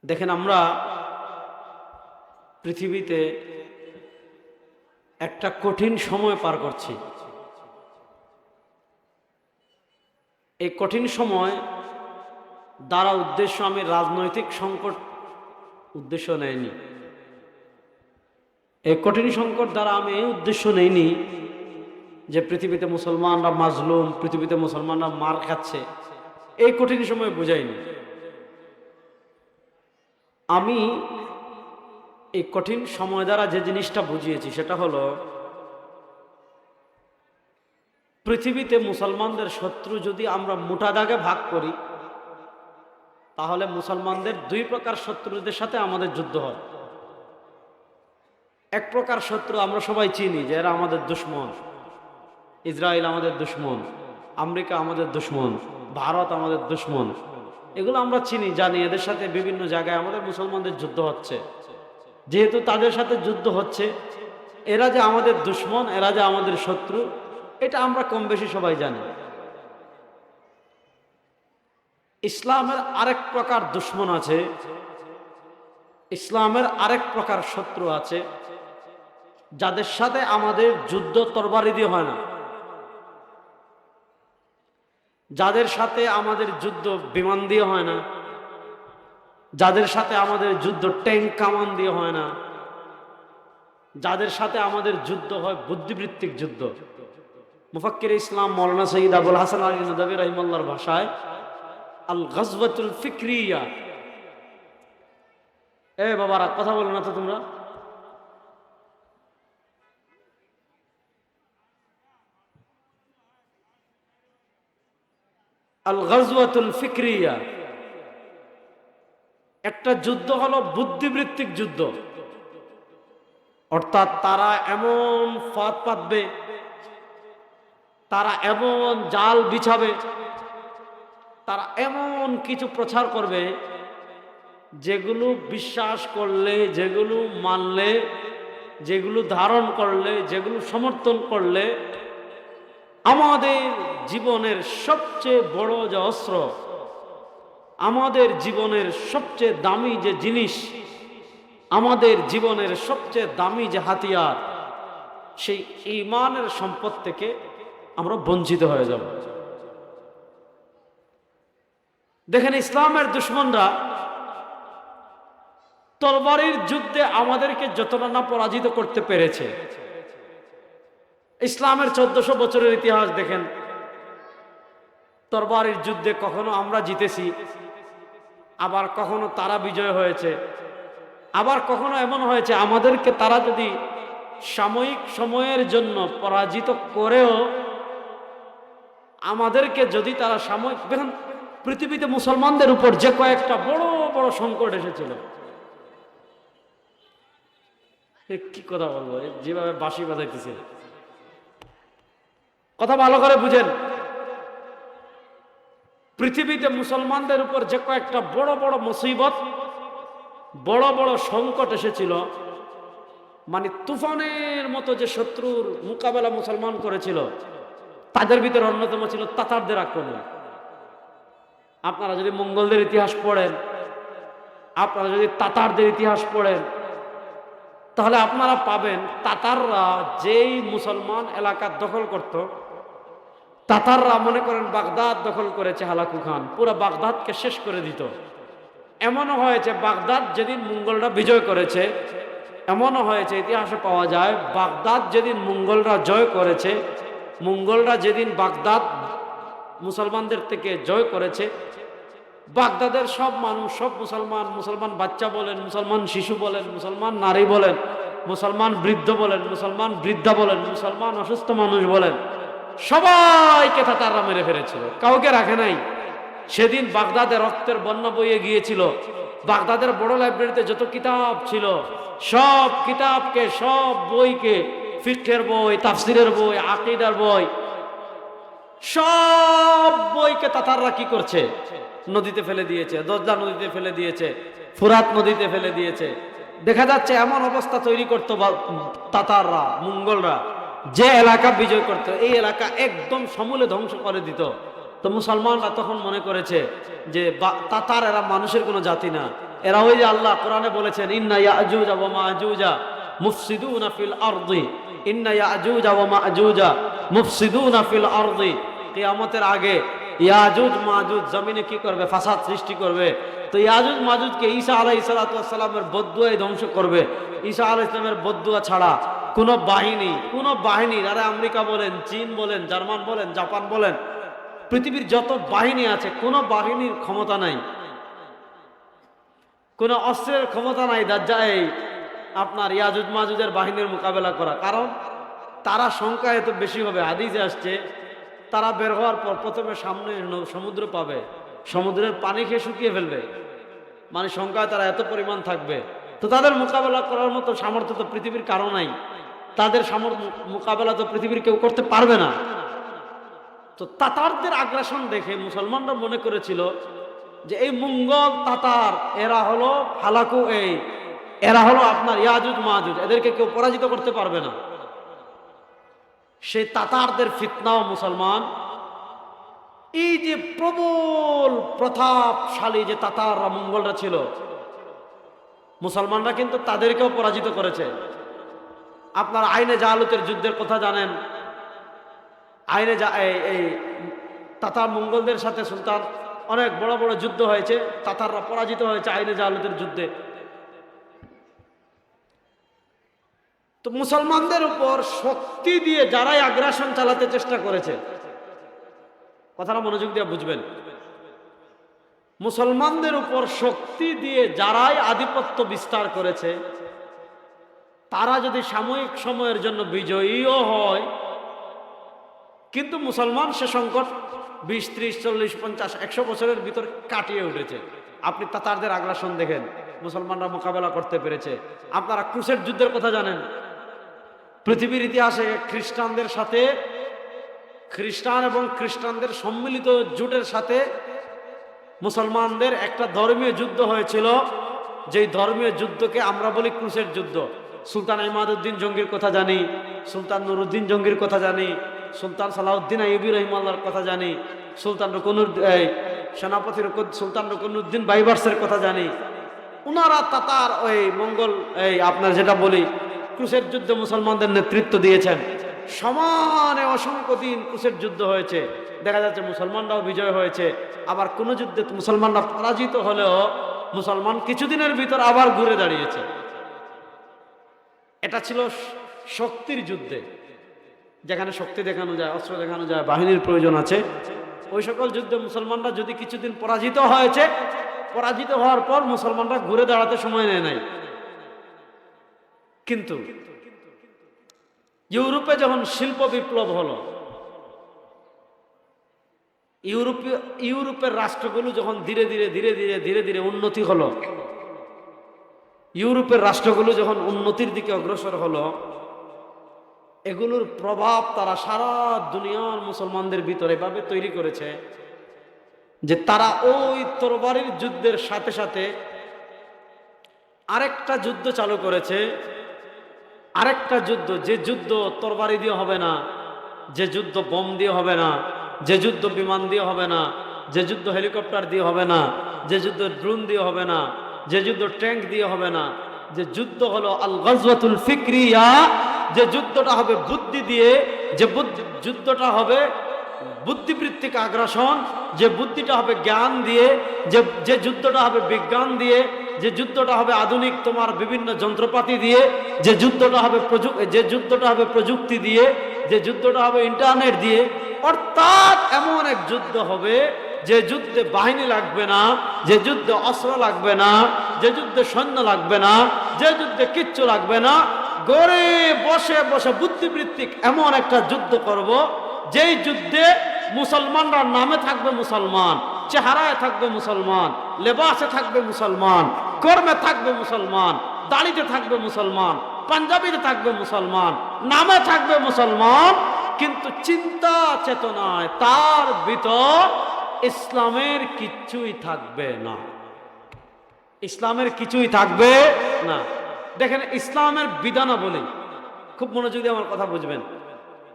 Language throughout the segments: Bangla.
দেখেন, আমরা পৃথিবীতে একটা কঠিন সময় পার করছি। এই কঠিন সময় দ্বারা উদ্দেশ্য আমি রাজনৈতিক সংকট উদ্দেশ্য নেইনি। এই কঠিন সংকট দ্বারা আমি এই উদ্দেশ্য নেইনি যে পৃথিবীতে মুসলমানরা মাজলুম, পৃথিবীতে মুসলমানরা মার খাচ্ছে, এই কঠিন সময় বুঝাইনি। আমি এই কঠিন সময় দ্বারা যে জিনিসটা বুঝিয়েছি সেটা হলো, পৃথিবীতে মুসলমানদের শত্রু যদি আমরা মোটা দাগে ভাগ করি, তাহলে মুসলমানদের দুই প্রকার শত্রুদের সাথে আমাদের যুদ্ধ হয়। এক প্রকার শত্রু আমরা সবাই চিনি যে এরা আমাদের দুশ্মন। ইসরায়েল আমাদের দুশ্মন, আমেরিকা আমাদের দুশ্মন, ভারত আমাদের দুশ্মন। এগুলো আমরা চিনি, জানি। এদের সাথে বিভিন্ন জায়গায় আমাদের মুসলমানদের যুদ্ধ হচ্ছে। যেহেতু তাদের সাথে যুদ্ধ হচ্ছে, এরা যে আমাদের দুশ্মন, এরা যে আমাদের শত্রু, এটা আমরা কম বেশি সবাই জানি। ইসলামের আরেক প্রকার দুশ্মন আছে, ইসলামের আরেক প্রকার শত্রু আছে, যাদের সাথে আমাদের যুদ্ধ তরবারি দিয়ে হয় না, যাদের সাথে আমাদের যুদ্ধ বিমান দিয়ে হয় না, যাদের সাথে আমাদের যুদ্ধ ট্যাঙ্ক কামান দিয়ে হয় না, যাদের সাথে আমাদের যুদ্ধ হয় বুদ্ধিবৃত্তিক যুদ্ধ। মুফাক্কির ইসলাম মৌলানা সৈয়দ আবুল হাসান আলী নদভী রাহিমাহুল্লাহর ভাষায় আল গজওয়াতুল ফিকরিয়া। এ বাবারা, কথা বলো না তো তোমরা। আল গজওয়াতুল ফিকরিয়া, একটা যুদ্ধ হলো বুদ্ধিবৃত্তিক যুদ্ধ। অর্থাৎ তারা এমন ফাঁদ পাতবে, তারা এমন জাল বিছাবে, তারা এমন কিছু প্রচার করবে যেগুলো বিশ্বাস করলে, যেগুলো মানলে, যেগুলো ধারণ করলে, যেগুলো সমর্থন করলে আমাদের জীবনের সবচেয়ে বড় যে অস্ত্র, আমাদের জীবনের সবচেয়ে দামি যে জিনিস, আমাদের জীবনের সবচেয়ে দামি যে হাতিয়ার, সেই ঈমানের সম্পদ থেকে আমরা বঞ্চিত হয়ে যাব। দেখেন, ইসলামের দুশমনরা তরবারির যুদ্ধে আমাদেরকে যতটা না পরাজিত করতে পেরেছে, ইসলামের 1400 বছরের ইতিহাস দেখেন, তরবারির যুদ্ধে কখনো আমরা জিতেছি, আবার কখনো তারা বিজয় হয়েছে, আবার কখনো এমন হয়েছে আমাদেরকে তারা যদি সাময়িক সময়ের জন্য পরাজিত করেও আমাদেরকে যদি তারা সাময়িক, দেখেন পৃথিবীতে মুসলমানদের উপর যে কয়েকটা বড় বড় সংকট এসেছিল, কি কথা বলবো, যেভাবে বাঁশি বাজাইতেছে, কথা ভালো করে বুঝেন। পৃথিবীতে মুসলমানদের উপর যে কয়েকটা বড় বড় মুসিবত, বড় বড় সংকট এসেছিল, মানে তুফানের মতো যে শত্রুর মোকাবেলা মুসলমান করেছিল, তাদের ভিতরে অন্যতম ছিল তাতারদের আক্রমণ। আপনারা যদি মঙ্গলদের ইতিহাস পড়েন, আপনারা যদি তাতারদের ইতিহাস পড়েন, তাহলে আপনারা পাবেন তাতাররা যেই মুসলমান এলাকা দখল করত, তাতাররা মনে করেন বাগদাদ দখল করেছে, হালাকু খান পুরো বাগদাদকে শেষ করে দিত। এমনও হয়েছে বাগদাদ যেদিন মঙ্গলরা বিজয় করেছে, এমনও হয়েছে ইতিহাসে পাওয়া যায়, বাগদাদ যেদিন মঙ্গলরা জয় করেছে, মঙ্গলরা যেদিন বাগদাদ মুসলমানদের থেকে জয় করেছে, বাগদাদের সব মানুষ, সব মুসলমান, মুসলমান বাচ্চা বলেন, মুসলমান শিশু বলেন, মুসলমান নারী বলেন, মুসলমান বৃদ্ধ বলেন, মুসলমান বৃদ্ধা বলেন, মুসলমান অসুস্থ মানুষ বলেন, সবাইকে তাতাররা মেরে ফেলেছিল, কাউকে রাখে নাই। সেদিন বাগদাদে রক্তের বন্যা বইয়ে গিয়েছিল। বাগদাদের বড় লাইব্রেরিতে যত কিতাব ছিল, সব কিতাবকে, সব বইকে, ফিকহের বই, তাফসিরের বই, আকীদার বই, সব বইকে তাতাররা কি করছে, নদীতে ফেলে দিয়েছে, দজলা নদীতে ফেলে দিয়েছে, ফুরাত নদীতে ফেলে দিয়েছে। দেখা যাচ্ছে এমন অবস্থা তৈরি করতো তাতাররা, মঙ্গলরা, যে এলাকা বিজয় করতো এই এলাকা একদম সমূলে ধ্বংস করে দিত। তো মুসলমানরা তখন মনে করেছে যে তাতার এরা মানুষের কোনো জাতি না, এরা ওই যে আল্লাহ কোরআনে বলেছেন ইন্না ইয়াজুজা ওয়া মাজুজা মুফসিদুনা ফিল আরদি, ইন্না ইয়াজুজা ওয়া মাজুজা মুফসিদুনা ফিল আরদি। কিয়ামতের আগে ইয়াজুজ মাজুজ জমিনে কি করবে? ফাসাদ সৃষ্টি করবে। তো ইয়াজুজ মাজুজকে ঈসা আলাইহিস সালাতু ওয়াস সালামের বদদুয়ায় ধ্বংস করবে। ঈসা আলাইহিস সালামের বদদুয়া ছাড়া কোন বাহিনী, আরে আমেরিকা বলেন, চীন বলেন, জার্মান বলেন, জাপান বলেন, পৃথিবীর যত বাহিনী আছে কোন বাহিনীর ক্ষমতা নাই, কোন অস্ত্রের ক্ষমতা নাই দাজ্জাল আপনার ইয়াজুজ মাজুজের বাহিনীর মোকাবেলা করা। কারণ তারা সংখ্যা এত বেশি হবে। হাদিসে আসছে তারা বের হওয়ার পর প্রথমে সামনে সমুদ্র পাবে, সমুদ্রের পানি খেয়ে শুকিয়ে ফেলবে, মানে সংখ্যায় তারা এত পরিমাণ থাকবে। তো তাদের মোকাবেলা করার মতো সামর্থ্য তো পৃথিবীর কারো নাই, তাদের মোকাবেলা তো পৃথিবীর কেউ করতে পারবে না। তো তাতারদের আগ্রাসন দেখে মুসলমানরা মনে করেছিল যে এই মঙ্গল তাতার এরা হলো হালাকু, এরা হলো আপনার ইয়াজুজ মাজুজ, এদেরকে কেউ পরাজিত করতে পারবে না। সেই তাতারদের ফিতনাও মুসলমান, এই যে প্রবল প্রতাপশালী যে তাতাররা মঙ্গলরা ছিল, মুসলমানরা কিন্তু তাদেরকেও পরাজিত করেছে। আপনার আইনে জালুতের যুদ্ধের কথা জানেন। এই তাতার মঙ্গলদের সাথে সুলতান অনেক বড় বড় যুদ্ধ হয়েছে, তাতাররা পরাজিত হয়েছে আইনে জালুতের যুদ্ধে। তো মুসলমানদের উপর শক্তি দিয়ে যারাই আগ্রাসন চালাতে চেষ্টা করেছে, কথাটা মনোযোগ দিয়ে বুঝবেন, মুসলমানদের উপর শক্তি দিয়ে যারাই আধিপত্য বিস্তার করেছে, তারা যদি সাময়িক সময়ের জন্য বিজয়ীও হয়, কিন্তু মুসলমান সে সংকট 20, 30, 40, 50, 100 বছরের ভিতর কাটিয়ে উঠেছে। আপনি তাতারদের আগ্রাসন দেখেন, মুসলমানরা মোকাবেলা করতে পেরেছে। আপনারা ক্রুসেড যুদ্ধের কথা জানেন। পৃথিবীর ইতিহাসে খ্রিস্টানদের সাথে, খ্রিস্টান এবং খ্রিস্টানদের সম্মিলিত জোটের সাথে মুসলমানদের একটা ধর্মীয় যুদ্ধ হয়েছিল, যেই ধর্মীয় যুদ্ধকে আমরা বলি ক্রুসেড যুদ্ধ। সুলতান ইমাদউদ্দিন জঙ্গির কথা জানি, সুলতান নুরুদ্দিন জঙ্গির কথা জানি, সুলতান সালাউদ্দিন আইয়ুবী রহিমাল্লাহর কথা জানি, সুলতান সেনাপতি সুলতান রুকনুদ্দিন বাইবার্সের কথা জানি। ওনারা তাতার ওই মঙ্গল আপনার যেটা বলি ক্রুসেড যুদ্ধে মুসলমানদের নেতৃত্ব দিয়েছেন। সমানে অসংখ্য দিন ক্রুসেড যুদ্ধ হয়েছে, দেখা যাচ্ছে মুসলমানরাও বিজয় হয়েছে। আবার কোন যুদ্ধে মুসলমানরা পরাজিত হলেও মুসলমান কিছুদিনের ভিতর আবার ঘুরে দাঁড়িয়েছে। এটা ছিল শক্তির যুদ্ধে, যেখানে শক্তি দেখানো যায়, অস্ত্র দেখানো যায়, বাহিনীর প্রয়োজন আছে। ওই সকল যুদ্ধে মুসলমানরা যদি কিছুদিন পরাজিত হয়েছে, পরাজিত হওয়ার পর মুসলমানরা ঘুরে দাঁড়াতে সময় নেয় নাই। কিন্তু ইউরোপে যখন শিল্প বিপ্লব হলো, ইউরোপের রাষ্ট্রগুলো যখন ধীরে ধীরে উন্নতি হলো, ইউরোপের রাষ্ট্রগুলো যখন উন্নতির দিকে অগ্রসর হলো, এগুলোর প্রভাব তারা সারা দুনিয়ার মুসলমানদের ভিতরে এভাবে তৈরি করেছে যে তারা ওই তরবারির যুদ্ধের সাথে সাথে আরেকটা যুদ্ধ চালু করেছে। আরেকটা যুদ্ধ, যে যুদ্ধ তরবারি দিয়ে হবে না, যে যুদ্ধ বোম দিয়ে হবে না, যে যুদ্ধ বিমান দিয়ে হবে না, যে যুদ্ধ হেলিকপ্টার দিয়ে হবে না, যে যুদ্ধ ড্রোন দিয়ে হবে না, যে যুদ্ধ ট্যাঙ্ক দিয়ে হবে না, যে যুদ্ধ হলো আল গাজওয়াতুল ফিকরিয়া, যে যুদ্ধটা হবে বুদ্ধি দিয়ে, যে যুদ্ধটা হবে বুদ্ধিবৃত্তিক আগ্রাসন, যে বুদ্ধিটা হবে জ্ঞান দিয়ে, যে যুদ্ধটা হবে বিজ্ঞান দিয়ে, যে যুদ্ধটা হবে আধুনিক তোমার বিভিন্ন যন্ত্রপাতি দিয়ে, যে যুদ্ধটা হবে প্রযুক্তি দিয়ে, যে যুদ্ধটা হবে ইন্টারনেট দিয়ে। অর্থাৎ এমন এক যুদ্ধ হবে যে যুদ্ধে বাহিনী লাগবে না, যে যুদ্ধে অস্ত্র লাগবে না, যে যুদ্ধে সৈন্য লাগবে না, যে যুদ্ধে কিচ্ছু লাগবে না, গড়ে বসে বসে বুদ্ধিবৃত্তিক এমন একটা যুদ্ধ করব, যেই যুদ্ধে মুসলমানরা নামে থাকবে মুসলমান, চেহারায় থাকবে মুসলমান, লেবাসে থাকবে মুসলমান, কর্মে থাকবে মুসলমান, দাড়িতে থাকবে মুসলমান, পাঞ্জাবিতে থাকবে মুসলমান, নামে থাকবে মুসলমান, কিন্তু চিন্তা চেতনায় তার ভিতর ইসলামের কিছুই থাকবে না। ইসলামের কিছুই থাকবে না। দেখেন, ইসলামের বিধানাবলী, খুব মনোযোগী আমার কথা বুঝবেন,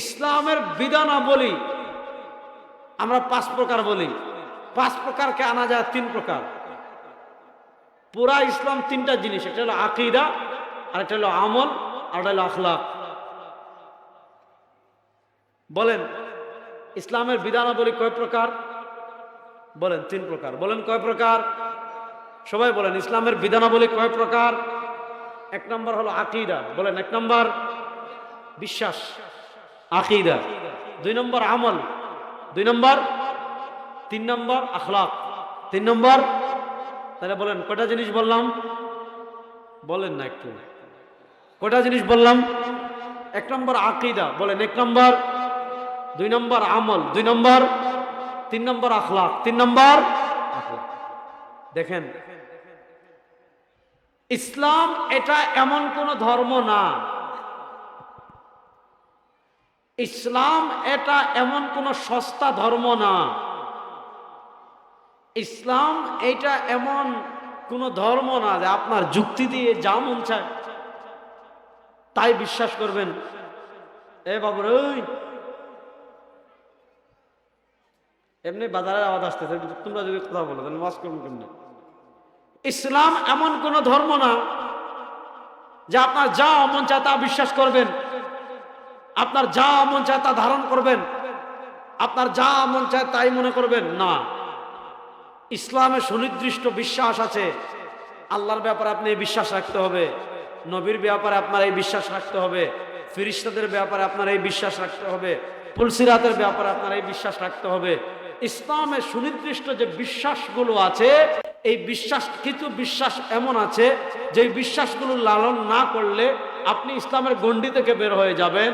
ইসলামের বিধানাবলী আমরা 5 প্রকার বলি। 5 প্রকারকে আনা যায় 3 প্রকার। পুরা ইসলাম তিনটা জিনিস, একটা হলো আকীদা, আরেকটা হলো আমল, আর একটা হলো আখলাক। বলেন ইসলামের বিধানাবলী কয় প্রকার? বলেন 3 প্রকার। বলেন কয় প্রকার? সবাই বলেন ইসলামের বিধানাবলী কয় প্রকার? 1 নম্বর হলো আকীদা। বলেন 1 নম্বর বিশ্বাস, আকীদা। 2 নম্বর আমল, 2 নম্বর, 3 নম্বর আখলাক, 3 নম্বর। তাহলে বলেন কয়টা জিনিস বললাম? বলেন না একটু, কয়টা জিনিস বললাম? 1 নম্বর আকীদা, বলেন 1 নম্বর, 2 নম্বর আমল, 2 নম্বর, 3 নম্বর আখলাক, 3 নম্বর আখলাক। দেখেন ইসলাম এটা এমন কোন ধর্ম না, ইসলাম এটা এমন কোন সস্তা ধর্ম না, ইসলাম এটা এমন কোন ধর্ম না যে আপনার যুক্তি দিয়ে যা মন চায় তাই বিশ্বাস করবেন। এ বাবুর ওই এমনি বাজারের আওয়াজ আসতেছে, তোমরা যদি কথা বলো তাহলে ওয়াজ করবো কেমনি? ইসলাম এমন কোন ধর্ম না যে আপনার যা মন চায় তা বিশ্বাস করবেন, আপনার যা মন চায় তা ধারণ করবেন, আপনার যা মন চায় তাই মনে করবেন না। ইসলামে সুনির্দিষ্ট বিশ্বাস আছে। আল্লাহর ব্যাপারে আপনি এই বিশ্বাস রাখতে হবে, নবীর ব্যাপারে আপনার এই বিশ্বাস রাখতে হবে, ফেরেশতাদের ব্যাপারে আপনার এই বিশ্বাস রাখতে হবে, পুলসিরাতের ব্যাপারে আপনার এই বিশ্বাস রাখতে হবে। ইসলামে সুনির্দিষ্ট যে বিশ্বাসগুলো আছে, এই বিশ্বাস, কিছু বিশ্বাস এমন আছে যে বিশ্বাসগুলো লালন না করলে আপনি ইসলামের গণ্ডি থেকে বের হয়ে যাবেন।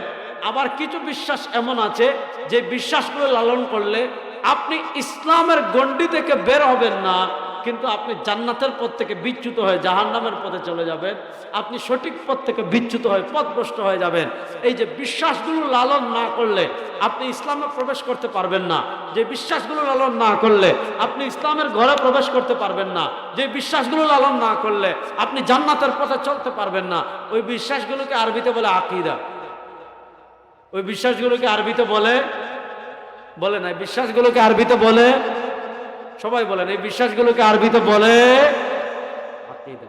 আবার কিছু বিশ্বাস এমন আছে যে বিশ্বাসগুলো লালন করলে আপনি ইসলামের গণ্ডি থেকে বের হবেন না, কিন্তু আপনি জান্নাতের পথ থেকে বিচ্যুত হয়ে জাহান্নামের পথে চলে যাবেন। আপনি সঠিক পথ থেকে বিচ্যুত হয়ে পথভ্রষ্ট হয়ে যাবেন। এই যে বিশ্বাসগুলো লালন না করলে আপনি ইসলামে প্রবেশ করতে পারবেন না, যে বিশ্বাসগুলো লালন না করলে আপনি ইসলামের ঘরে প্রবেশ করতে পারবেন না, যে বিশ্বাসগুলো লালন না করলে আপনি জান্নাতের পথে চলতে পারবেন না। ওই বিশ্বাসগুলোকে আরবিতে বলে আকীদা। ওই বিশ্বাসগুলোকে আরবিতে বলে, বলে না, বিশ্বাসগুলোকে আরবিতে বলে, সবাই বলেন এই বিশ্বাসগুলোকে আরবিতে বলে আকীদা।